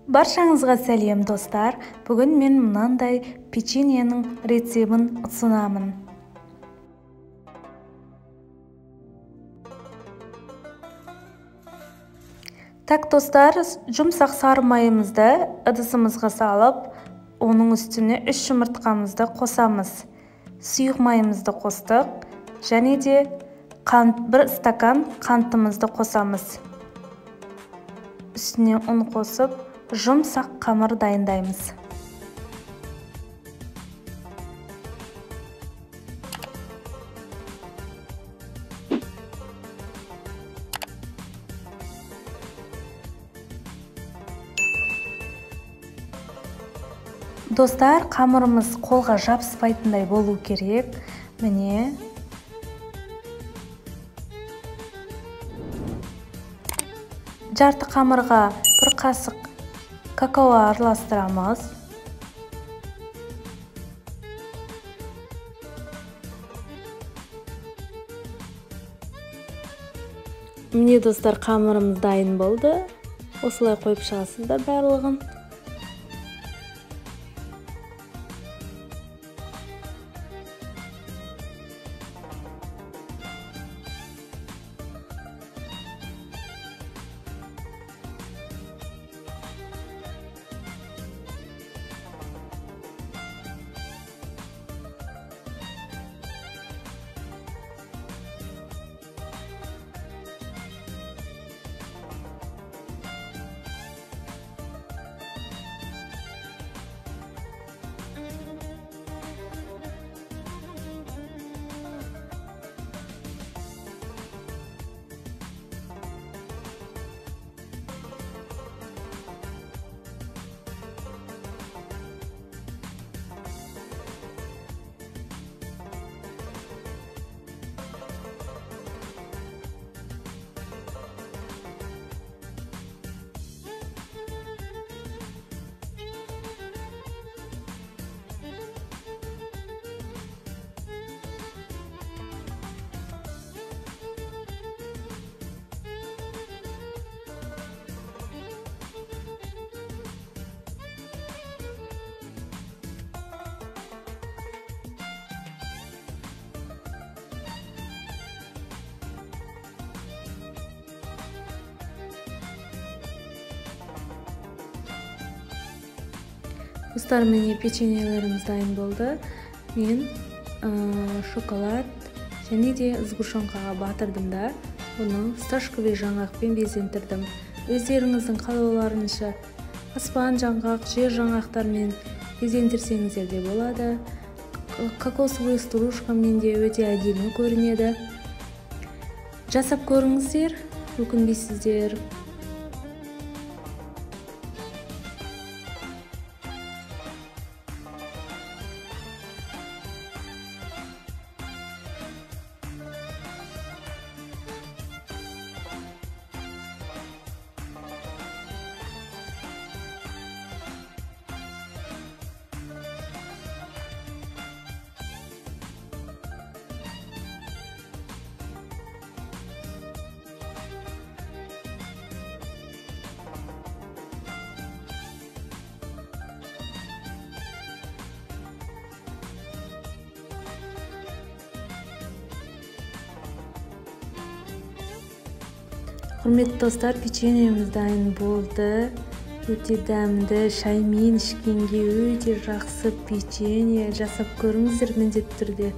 Баршаңызға сәлем достар. Бүгін мен мынандай печеньенің рецебін ұсынамын. Так достар, жұмсақ сары майымызды ыдысымызға салып, оның үстіне 3 жұмыртқамызды қосамыз. Сұйық майымызды қостық, және де 1 стакан қантымызды қосамыз. Үстіне ұн қосып, жұмсақ қамыр дайындаймыз. Достар, қамырымыз қолға жабыспайтындай болу керек. Міне. Жарты қамырға 1 қасық какао араластырамыз. Міне достар, қамырымыз дайын болды. Осылай қойып шығасыздар барлығын. Достар, міне печеньелеріміз дайын болды. Мен шоколад және де сгущенкаға батырдым да, бұны фисташковый жаңғақпен безендірдім. Өздеріңіздің қалауларынша аспан жаңғақ, жер жаңғақтармен безендірсеңіздер де болады. Кокосовый стружкамен де өте әдемі көрінеді. Жасап көріңіздер, өкінбейсіздер. Құрметті достар, печеньеміз дайын болды. Өте дәмді, шаймен ішкенге өте жақсы печенье. Жасап көріңіздер міндетті түрде.